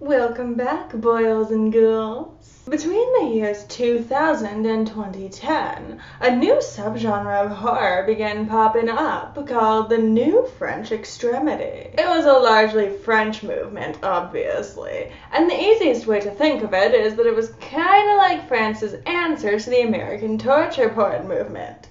Welcome back, boils and ghouls. Between the years 2000 and 2010, a new subgenre of horror began popping up called the New French Extremity. It was a largely French movement, obviously, and the easiest way to think of it is that it was kinda like France's answer to the American torture porn movement,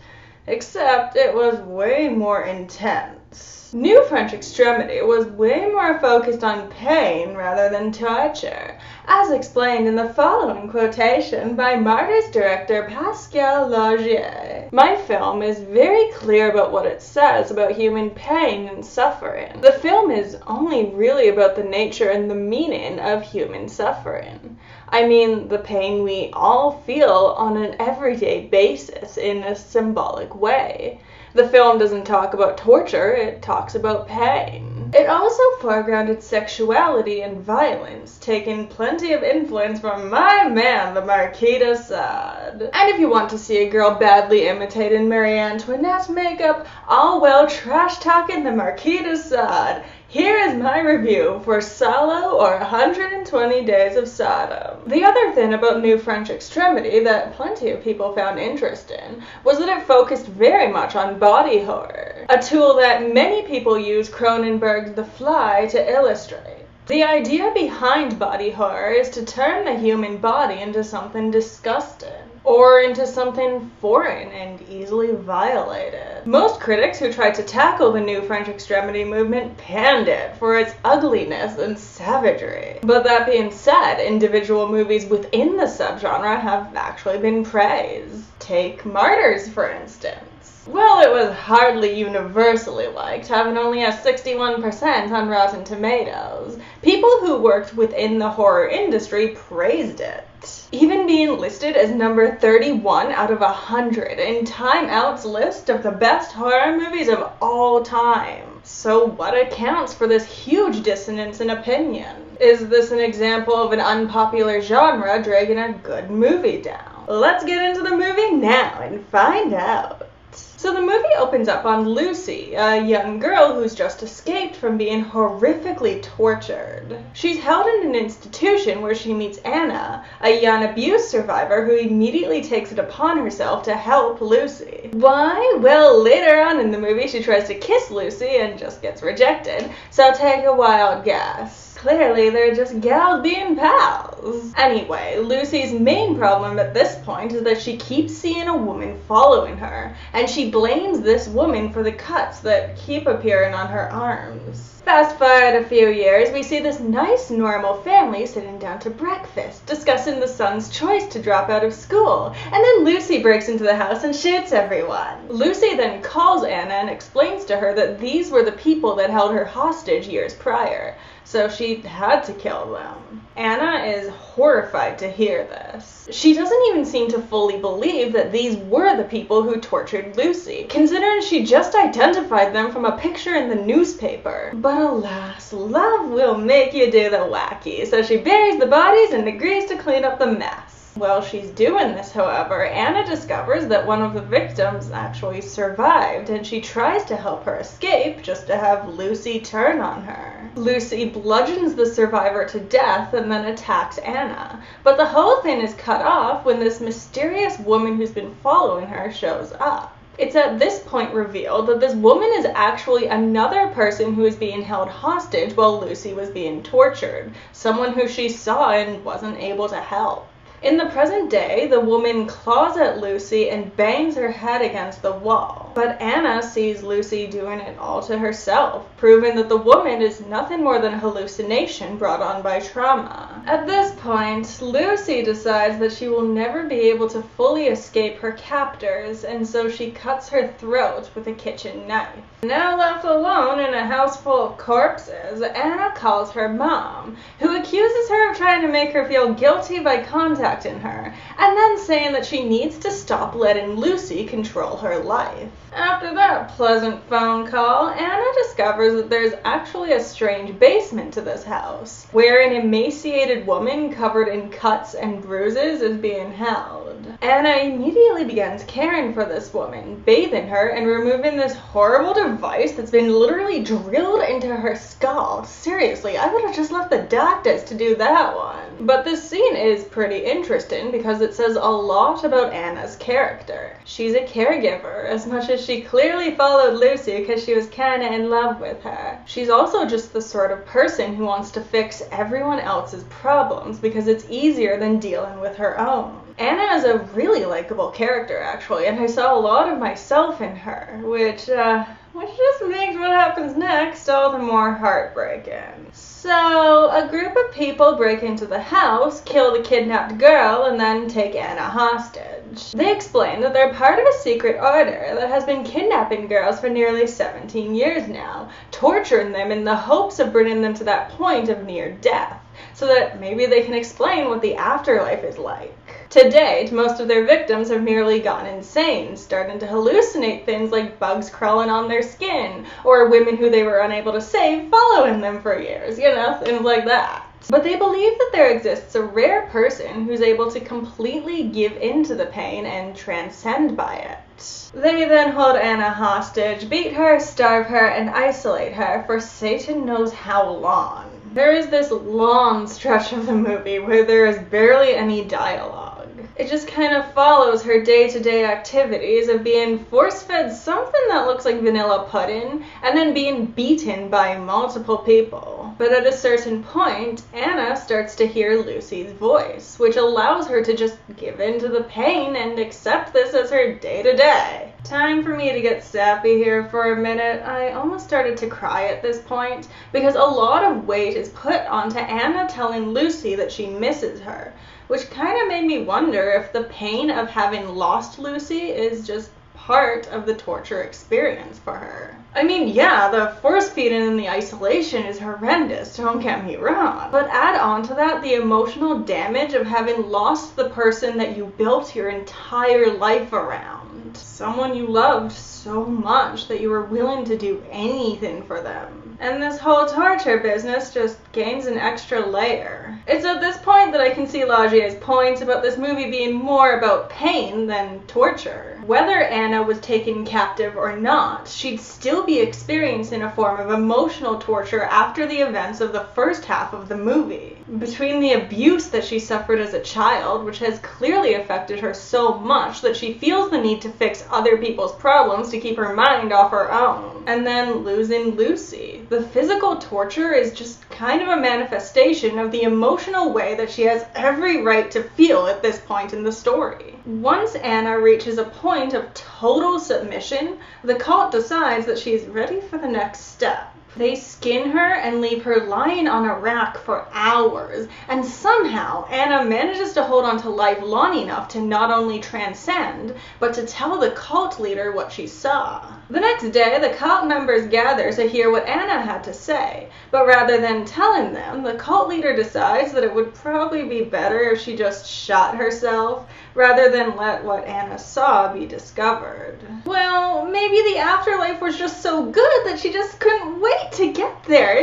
except it was way more intense. New French Extremity was way more focused on pain rather than torture, as explained in the following quotation by Martyrs director Pascal Laugier. My film is very clear about what it says about human pain and suffering. The film is only really about the nature and the meaning of human suffering. I mean, the pain we all feel on an everyday basis in a symbolic way. The film doesn't talk about torture, it talks about pain. It also foregrounded sexuality and violence, taking plenty of influence from my man, the Marquis de Sade. And if you want to see a girl badly imitating Marie Antoinette makeup, all while trash-talking the Marquis de Sade, here is my review for Salo or 120 Days of Sodom. The other thing about New French Extremity that plenty of people found interesting was that it focused very much on body horror, a tool that many people use Cronenberg's The Fly to illustrate. The idea behind body horror is to turn the human body into something disgusting, or into something foreign and easily violated. Most critics who tried to tackle the New French Extremity movement panned it for its ugliness and savagery. But that being said, individual movies within the subgenre have actually been praised. Take Martyrs, for instance. Well, it was hardly universally liked, having only a 61% on Rotten Tomatoes. People who worked within the horror industry praised it, even being listed as number 31 out of 100 in Time Out's list of the best horror movies of all time. So what accounts for this huge dissonance in opinion? Is this an example of an unpopular genre dragging a good movie down? Let's get into the movie now and find out. So the movie opens up on Lucy, a young girl who's just escaped from being horrifically tortured. She's held in an institution where she meets Anna, a young abuse survivor who immediately takes it upon herself to help Lucy. Why? Well, later on in the movie she tries to kiss Lucy and just gets rejected, so take a wild guess. Clearly, they're just gals being pals. Anyway, Lucy's main problem at this point is that she keeps seeing a woman following her, and she blames this woman for the cuts that keep appearing on her arms. Fast forward a few years, we see this nice, normal family sitting down to breakfast, discussing the son's choice to drop out of school, and then Lucy breaks into the house and shoots everyone. Lucy then calls Anna and explains to her that these were the people that held her hostage years prior, so she had to kill them. Anna is horrified to hear this. She doesn't even seem to fully believe that these were the people who tortured Lucy, considering she just identified them from a picture in the newspaper. But alas, love will make you do the wacky, so she buries the bodies and agrees to clean up the mess. While she's doing this, however, Anna discovers that one of the victims actually survived, and she tries to help her escape just to have Lucy turn on her. Lucy bludgeons the survivor to death and then attacks Anna, but the whole thing is cut off when this mysterious woman who's been following her shows up. It's at this point revealed that this woman is actually another person who is being held hostage while Lucy was being tortured, someone who she saw and wasn't able to help. In the present day, the woman claws at Lucy and bangs her head against the wall. But Anna sees Lucy doing it all to herself, proving that the woman is nothing more than a hallucination brought on by trauma. At this point, Lucy decides that she will never be able to fully escape her captors, and so she cuts her throat with a kitchen knife. Now left alone in a house full of corpses, Anna calls her mom, who accuses her of trying to make her feel guilty by contacting infecting her, and then saying that she needs to stop letting Lucy control her life. After that pleasant phone call, Anna discovers that there's actually a strange basement to this house, where an emaciated woman covered in cuts and bruises is being held. Anna immediately begins caring for this woman, bathing her and removing this horrible device that's been literally drilled into her skull. Seriously, I would have just left the doctors to do that one. But this scene is pretty interesting because it says a lot about Anna's character. She's a caregiver, as much as she clearly followed Lucy because she was kinda in love with her. She's also just the sort of person who wants to fix everyone else's problems because it's easier than dealing with her own. Anna is a really likable character, actually, and I saw a lot of myself in her, which just makes what happens next all the more heartbreaking. So, a group of people break into the house, kill the kidnapped girl, and then take Anna hostage. They explain that they're part of a secret order that has been kidnapping girls for nearly 17 years now, torturing them in the hopes of bringing them to that point of near death, so that maybe they can explain what the afterlife is like. To date, most of their victims have merely gone insane, starting to hallucinate things like bugs crawling on their skin, or women who they were unable to save following them for years, things like that. But they believe that there exists a rare person who's able to completely give in to the pain and transcend by it. They then hold Anna hostage, beat her, starve her, and isolate her for Satan knows how long. There is this long stretch of the movie where there is barely any dialogue. It just kind of follows her day-to-day activities of being force-fed something that looks like vanilla pudding and then being beaten by multiple people. But at a certain point, Anna starts to hear Lucy's voice, which allows her to just give in to the pain and accept this as her day-to-day. Time for me to get sappy here for a minute. I almost started to cry at this point because a lot of weight is put onto Anna telling Lucy that she misses her, which kind of made me wonder if the pain of having lost Lucy is just part of the torture experience for her. I mean, yeah, the force feeding and the isolation is horrendous, don't get me wrong. But add on to that the emotional damage of having lost the person that you built your entire life around. Someone you loved so much that you were willing to do anything for them. And this whole torture business just gains an extra layer. It's at this point that I can see Lagier's points about this movie being more about pain than torture. Whether Anna was taken captive or not, she'd still be experiencing a form of emotional torture after the events of the first half of the movie. Between the abuse that she suffered as a child, which has clearly affected her so much that she feels the need to fix other people's problems to keep her mind off her own, and then losing Lucy. The physical torture is just kind of a manifestation of the emotional way that she has every right to feel at this point in the story. Once Anna reaches a point of total submission, the cult decides that she's ready for the next step. They skin her and leave her lying on a rack for hours, and somehow Anna manages to hold on to life long enough to not only transcend, but to tell the cult leader what she saw. The next day, the cult members gather to hear what Anna had to say, but rather than telling them, the cult leader decides that it would probably be better if she just shot herself, rather than let what Anna saw be discovered. Well, maybe the afterlife was just so good that she just couldn't wait to get there,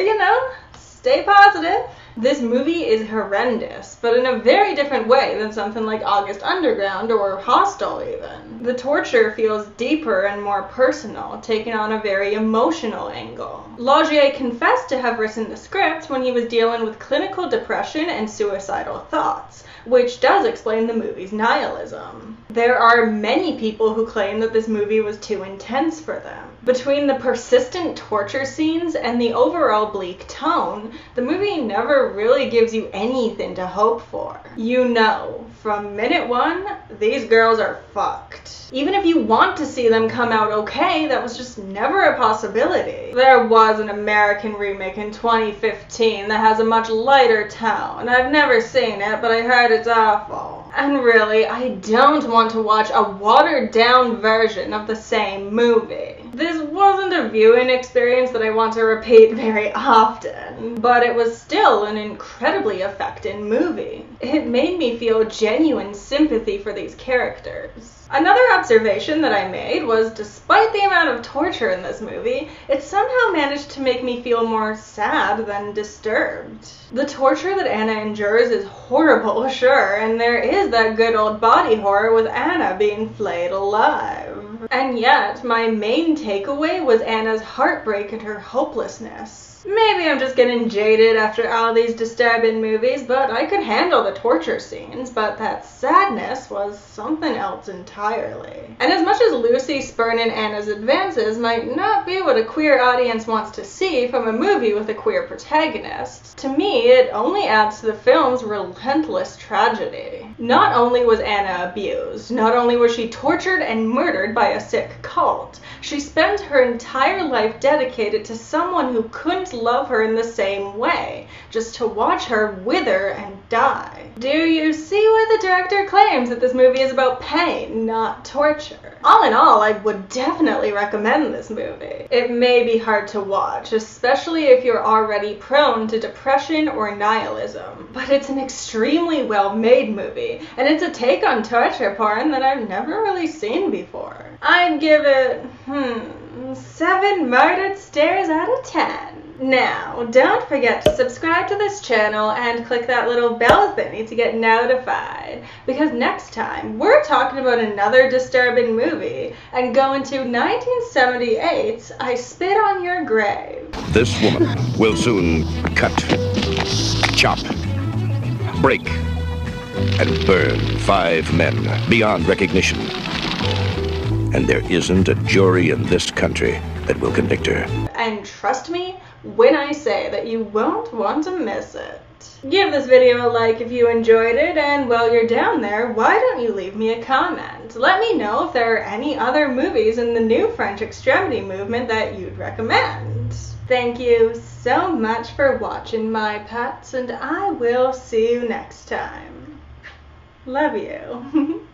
Stay positive. This movie is horrendous, but in a very different way than something like August Underground or Hostel even. The torture feels deeper and more personal, taking on a very emotional angle. Lagier confessed to have written the script when he was dealing with clinical depression and suicidal thoughts, which does explain the movie's nihilism. There are many people who claim that this movie was too intense for them. Between the persistent torture scenes and the overall bleak tone, the movie never really gives you anything to hope for. From minute one, these girls are fucked. Even if you want to see them come out okay, that was just never a possibility. There was an American remake in 2015 that has a much lighter tone. I've never seen it, but I heard it's awful. And really, I don't want to watch a watered-down version of the same movie. This wasn't a viewing experience that I want to repeat very often, but it was still an incredibly affecting movie. It made me feel genuine sympathy for these characters. Another observation that I made was, despite the amount of torture in this movie, it somehow managed to make me feel more sad than disturbed. The torture that Anna endures is horrible, sure, and there is that good old body horror with Anna being flayed alive. And yet, my main takeaway was Anna's heartbreak and her hopelessness. Maybe I'm just getting jaded after all these disturbing movies, but I could handle the torture scenes, but that sadness was something else entirely. And as much as Lucy spurning Anna's advances might not be what a queer audience wants to see from a movie with a queer protagonist, to me it only adds to the film's relentless tragedy. Not only was Anna abused, not only was she tortured and murdered by a sick cult, she spent her entire life dedicated to someone who couldn't love her in the same way, just to watch her wither and die. Do you see why the director claims that this movie is about pain, not torture? All in all, I would definitely recommend this movie. It may be hard to watch, especially if you're already prone to depression or nihilism, but it's an extremely well-made movie, and it's a take on torture porn that I've never really seen before. I'd give it, 7 murdered stares out of 10. Now, don't forget to subscribe to this channel and click that little bell thingy to get notified, because next time we're talking about another disturbing movie and go into 1978's I Spit on Your Grave. This woman will soon cut, chop, break, and burn 5 men beyond recognition. And there isn't a jury in this country that will convict her. And trust me when I say that you won't want to miss it. Give this video a like if you enjoyed it, and while you're down there, why don't you leave me a comment? Let me know if there are any other movies in the new French extremity movement that you'd recommend. Thank you so much for watching, my pets, and I will see you next time. Love you.